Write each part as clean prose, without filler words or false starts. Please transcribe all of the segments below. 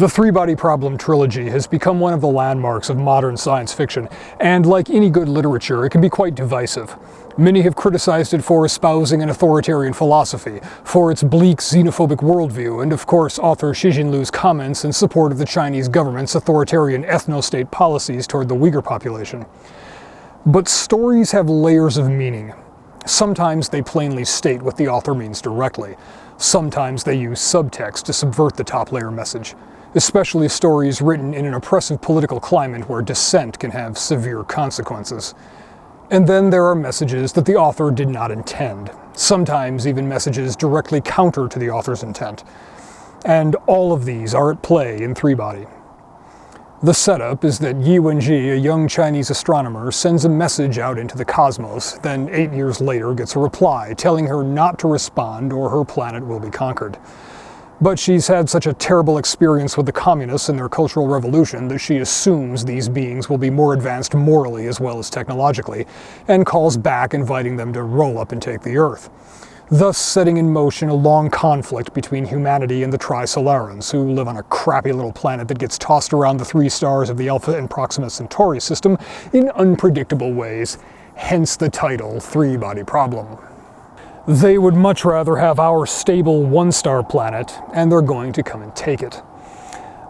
The Three-Body Problem trilogy has become one of the landmarks of modern science fiction, and like any good literature, it can be quite divisive. Many have criticized it for espousing an authoritarian philosophy, for its bleak xenophobic worldview, and of course author Cixin Liu's comments in support of the Chinese government's authoritarian ethno-state policies toward the Uighur population. But stories have layers of meaning. Sometimes they plainly state what the author means directly. Sometimes they use subtext to subvert the top-layer message, especially stories written in an oppressive political climate where dissent can have severe consequences. And then there are messages that the author did not intend, sometimes even messages directly counter to the author's intent. And all of these are at play in Three-Body. The setup is that Luo Ji, a young Chinese astronomer, sends a message out into the cosmos, then 8 years later gets a reply telling her not to respond or her planet will be conquered. But she's had such a terrible experience with the communists and their cultural revolution that she assumes these beings will be more advanced morally as well as technologically, and calls back inviting them to roll up and take the Earth, thus setting in motion a long conflict between humanity and the Tri-Solarans, who live on a crappy little planet that gets tossed around the 3 stars of the Alpha and Proxima Centauri system in unpredictable ways, hence the title Three-Body Problem. They would much rather have our stable 1-star planet, and they're going to come and take it.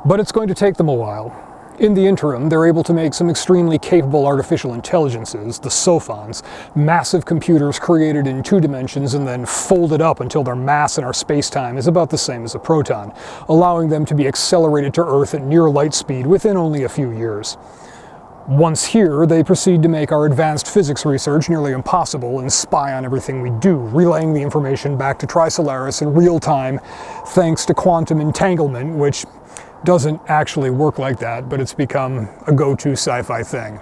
But it's going to take them a while. In the interim, they're able to make some extremely capable artificial intelligences, the Sophons, massive computers created in 2 dimensions and then folded up until their mass in our space-time is about the same as a proton, allowing them to be accelerated to Earth at near light speed within only a few years. Once here, they proceed to make our advanced physics research nearly impossible and spy on everything we do, relaying the information back to Tri-Solaris in real time thanks to quantum entanglement, which doesn't actually work like that, but it's become a go-to sci-fi thing.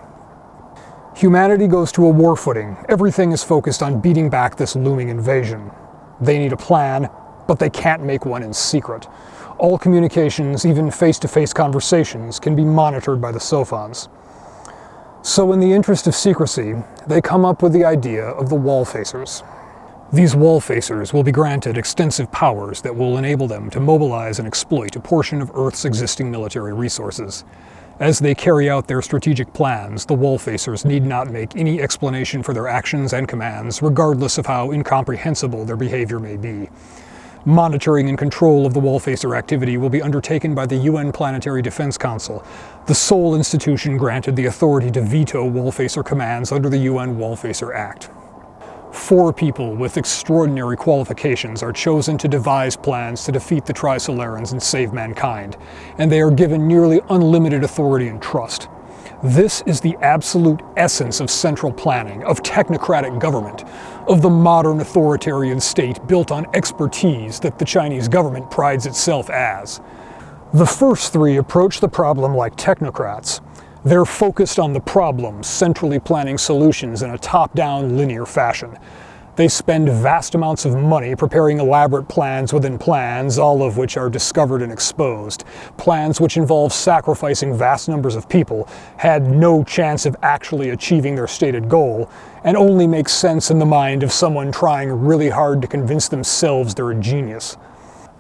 Humanity goes to a war footing. Everything is focused on beating back this looming invasion. They need a plan, but they can't make one in secret. All communications, even face-to-face conversations, can be monitored by the Sophons. So in the interest of secrecy, they come up with the idea of the Wallfacers. These Wallfacers will be granted extensive powers that will enable them to mobilize and exploit a portion of Earth's existing military resources. As they carry out their strategic plans, the Wallfacers need not make any explanation for their actions and commands, regardless of how incomprehensible their behavior may be. Monitoring and control of the Wallfacer activity will be undertaken by the UN Planetary Defense Council, the sole institution granted the authority to veto Wallfacer commands under the UN Wallfacer Act. 4 people with extraordinary qualifications are chosen to devise plans to defeat the Tri-Solarans and save mankind, and they are given nearly unlimited authority and trust. This is the absolute essence of central planning, of technocratic government, of the modern authoritarian state built on expertise that the Chinese government prides itself as. The first 3 approach the problem like technocrats. They're focused on the problem, centrally planning solutions in a top-down linear fashion. They spend vast amounts of money preparing elaborate plans within plans, all of which are discovered and exposed. Plans which involve sacrificing vast numbers of people, had no chance of actually achieving their stated goal, and only make sense in the mind of someone trying really hard to convince themselves they're a genius.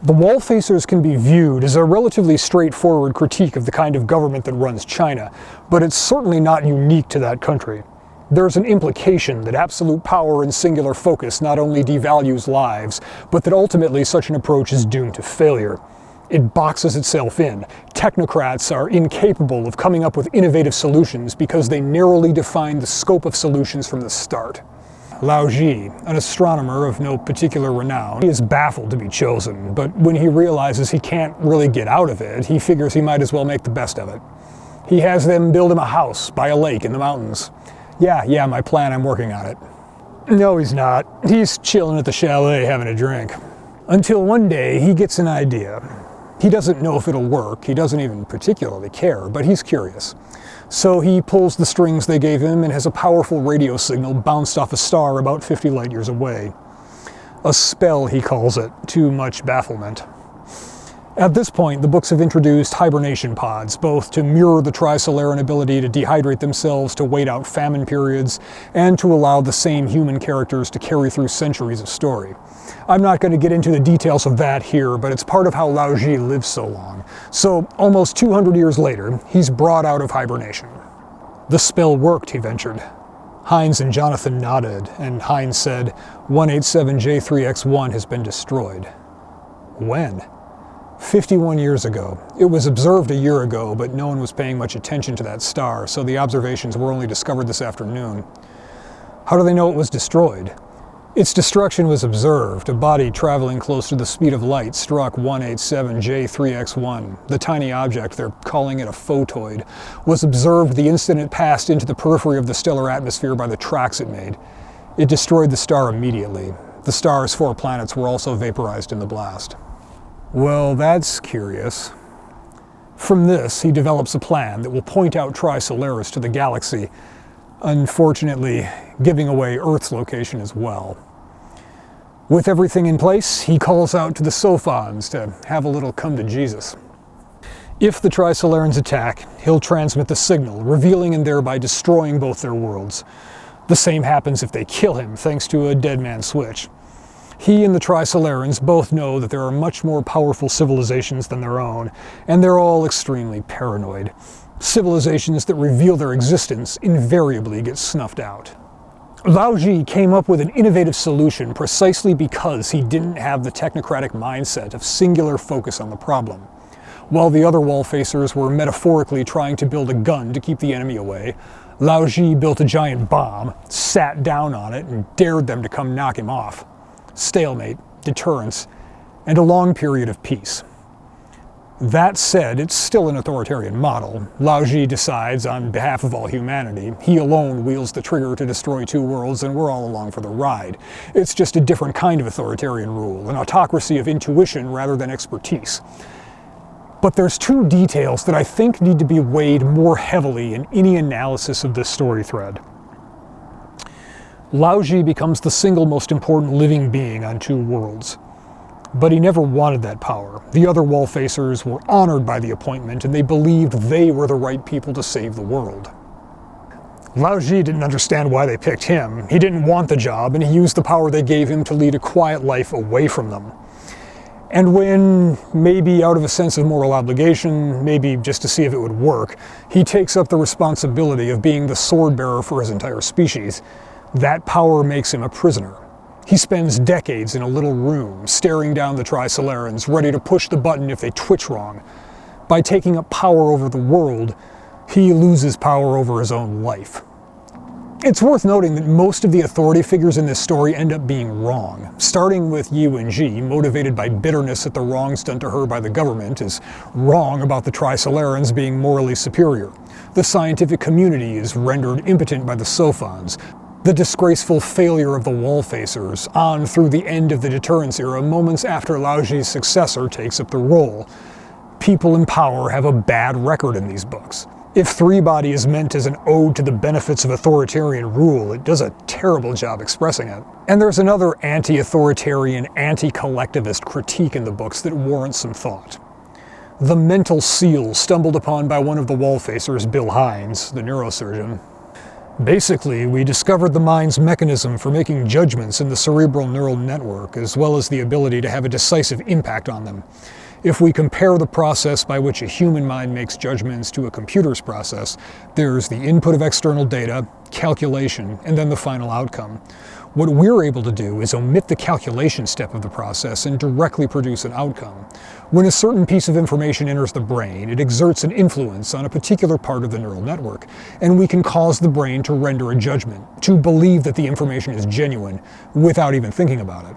The Wallfacers can be viewed as a relatively straightforward critique of the kind of government that runs China, but it's certainly not unique to that country. There's an implication that absolute power and singular focus not only devalues lives, but that ultimately such an approach is doomed to failure. It boxes itself in. Technocrats are incapable of coming up with innovative solutions because they narrowly define the scope of solutions from the start. Luo Ji, an astronomer of no particular renown, is baffled to be chosen, but when he realizes he can't really get out of it, he figures he might as well make the best of it. He has them build him a house by a lake in the mountains. Yeah, my plan, I'm working on it. No, he's not. He's chilling at the chalet having a drink. Until one day, he gets an idea. He doesn't know if it'll work, he doesn't even particularly care, but he's curious. So he pulls the strings they gave him and has a powerful radio signal bounced off a star about 50 light years away. A spell, he calls it, too much bafflement. At this point, the books have introduced hibernation pods, both to mirror the Trisolaran ability to dehydrate themselves to wait out famine periods, and to allow the same human characters to carry through centuries of story. I'm not going to get into the details of that here, but it's part of how Luo Ji lived so long. So, almost 200 years later, he's brought out of hibernation. The spell worked, he ventured. Heinz and Jonathan nodded, and Heinz said, 187J3X1 has been destroyed. When? 51 years ago. It was observed a year ago, but no one was paying much attention to that star, so the observations were only discovered this afternoon. How do they know it was destroyed? Its destruction was observed. A body traveling close to the speed of light struck 187J3X1. The tiny object, they're calling it a photoid, was observed the instant it passed into the periphery of the stellar atmosphere by the tracks it made. It destroyed the star immediately. The star's 4 planets were also vaporized in the blast. Well, that's curious. From this, he develops a plan that will point out Trisolaris to the galaxy, unfortunately giving away Earth's location as well. With everything in place, he calls out to the Sophons to have a little come to Jesus. If the Trisolarans attack, he'll transmit the signal, revealing and thereby destroying both their worlds. The same happens if they kill him, thanks to a dead man switch. He and the Trisolarans both know that there are much more powerful civilizations than their own, and they're all extremely paranoid. Civilizations that reveal their existence invariably get snuffed out. Luo Ji came up with an innovative solution precisely because he didn't have the technocratic mindset of singular focus on the problem. While the other Wallfacers were metaphorically trying to build a gun to keep the enemy away, Luo Ji built a giant bomb, sat down on it, and dared them to come knock him off. Stalemate, deterrence, and a long period of peace. That said, it's still an authoritarian model. Luo Ji decides on behalf of all humanity. He alone wields the trigger to destroy 2 worlds, and we're all along for the ride. It's just a different kind of authoritarian rule, an autocracy of intuition rather than expertise. But there's 2 details that I think need to be weighed more heavily in any analysis of this story thread. Luo Ji becomes the single most important living being on 2 worlds. But he never wanted that power. The other Wallfacers were honored by the appointment, and they believed they were the right people to save the world. Luo Ji didn't understand why they picked him. He didn't want the job, and he used the power they gave him to lead a quiet life away from them. And when, maybe out of a sense of moral obligation, maybe just to see if it would work, he takes up the responsibility of being the sword bearer for his entire species, that power makes him a prisoner. He spends decades in a little room, staring down the Trisolarans, ready to push the button if they twitch wrong. By taking up power over the world, he loses power over his own life. It's worth noting that most of the authority figures in this story end up being wrong. Starting with Ji, motivated by bitterness at the wrongs done to her by the government, is wrong about the Trisolarans being morally superior. The scientific community is rendered impotent by the Sophons. The disgraceful failure of the Wallfacers, on through the end of the deterrence era, moments after Luo Ji's successor takes up the role. People in power have a bad record in these books. If 3 Body is meant as an ode to the benefits of authoritarian rule, it does a terrible job expressing it. And there's another anti-authoritarian, anti-collectivist critique in the books that warrants some thought. The mental seal stumbled upon by one of the Wallfacers, Bill Heinz, the neurosurgeon. Basically, we discovered the mind's mechanism for making judgments in the cerebral neural network, as well as the ability to have a decisive impact on them. If we compare the process by which a human mind makes judgments to a computer's process, there's the input of external data, calculation, and then the final outcome. What we're able to do is omit the calculation step of the process and directly produce an outcome. When a certain piece of information enters the brain, it exerts an influence on a particular part of the neural network, and we can cause the brain to render a judgment, to believe that the information is genuine, without even thinking about it.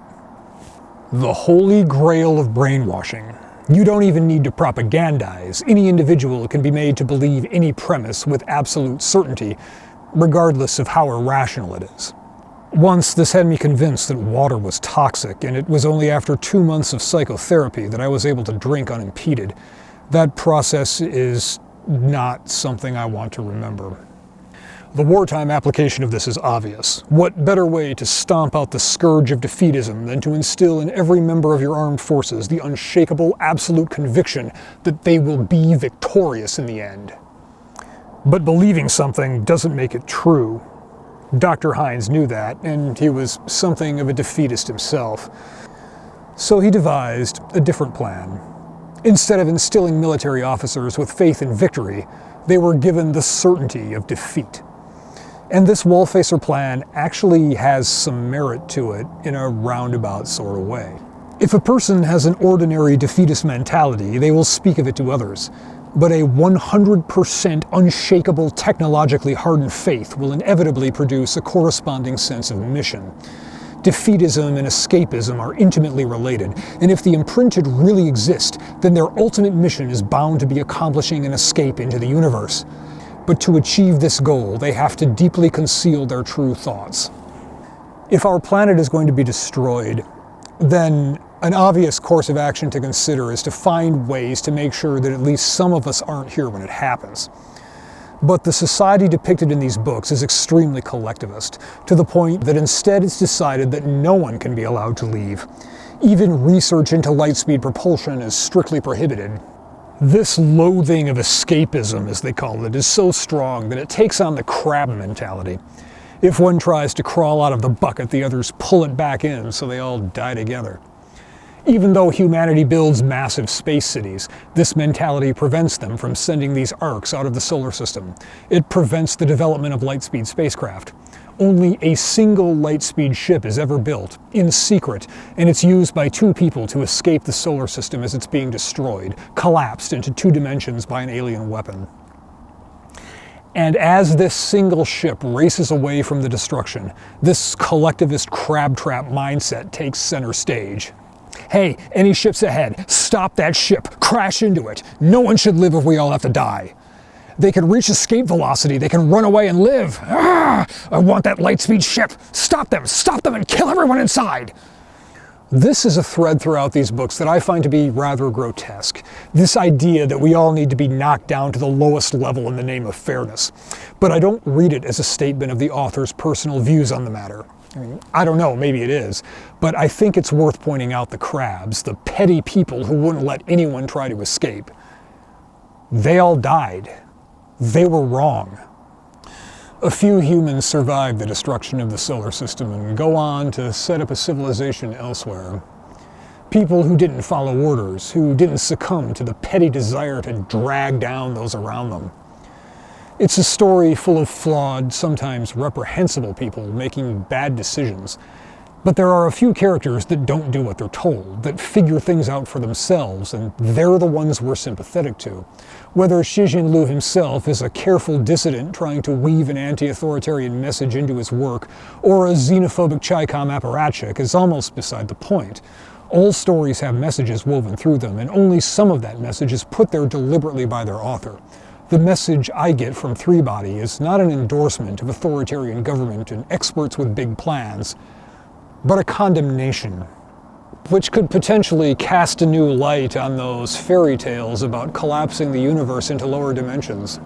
The holy grail of brainwashing. You don't even need to propagandize. Any individual can be made to believe any premise with absolute certainty, regardless of how irrational it is. Once, this had me convinced that water was toxic, and it was only after 2 months of psychotherapy that I was able to drink unimpeded. That process is not something I want to remember. The wartime application of this is obvious. What better way to stomp out the scourge of defeatism than to instill in every member of your armed forces the unshakable, absolute conviction that they will be victorious in the end? But believing something doesn't make it true. Dr. Hines knew that, and he was something of a defeatist himself. So he devised a different plan. Instead of instilling military officers with faith in victory, they were given the certainty of defeat. And this Wallfacer plan actually has some merit to it in a roundabout sort of way. If a person has an ordinary defeatist mentality, they will speak of it to others. But a 100% unshakable, technologically hardened faith will inevitably produce a corresponding sense of mission. Defeatism and escapism are intimately related, and if the imprinted really exist, then their ultimate mission is bound to be accomplishing an escape into the universe. But to achieve this goal, they have to deeply conceal their true thoughts. If our planet is going to be destroyed, then an obvious course of action to consider is to find ways to make sure that at least some of us aren't here when it happens. But the society depicted in these books is extremely collectivist, to the point that instead it's decided that no one can be allowed to leave. Even research into lightspeed propulsion is strictly prohibited. This loathing of escapism, as they call it, is so strong that it takes on the crab mentality. If one tries to crawl out of the bucket, the others pull it back in so they all die together. Even though humanity builds massive space cities, this mentality prevents them from sending these arcs out of the solar system. It prevents the development of lightspeed spacecraft. Only a single lightspeed ship is ever built, in secret, and it's used by 2 people to escape the solar system as it's being destroyed, collapsed into 2 dimensions by an alien weapon. And as this single ship races away from the destruction, this collectivist crab trap mindset takes center stage. Hey, any ships ahead, stop that ship, crash into it. No one should live if we all have to die. They can reach escape velocity, they can run away and live. Ah, I want that lightspeed ship. Stop them and kill everyone inside. This is a thread throughout these books that I find to be rather grotesque. This idea that we all need to be knocked down to the lowest level in the name of fairness. But I don't read it as a statement of the author's personal views on the matter. I mean, I don't know, maybe it is, but I think it's worth pointing out the crabs, the petty people who wouldn't let anyone try to escape. They all died. They were wrong. A few humans survive the destruction of the solar system and go on to set up a civilization elsewhere. People who didn't follow orders, who didn't succumb to the petty desire to drag down those around them. It's a story full of flawed, sometimes reprehensible people making bad decisions. But there are a few characters that don't do what they're told, that figure things out for themselves, and they're the ones we're sympathetic to. Whether Cixin Liu himself is a careful dissident trying to weave an anti-authoritarian message into his work, or a xenophobic Chi-Com apparatchik is almost beside the point. All stories have messages woven through them, and only some of that message is put there deliberately by their author. The message I get from Three Body is not an endorsement of authoritarian government and experts with big plans, but a condemnation, which could potentially cast a new light on those fairy tales about collapsing the universe into lower dimensions.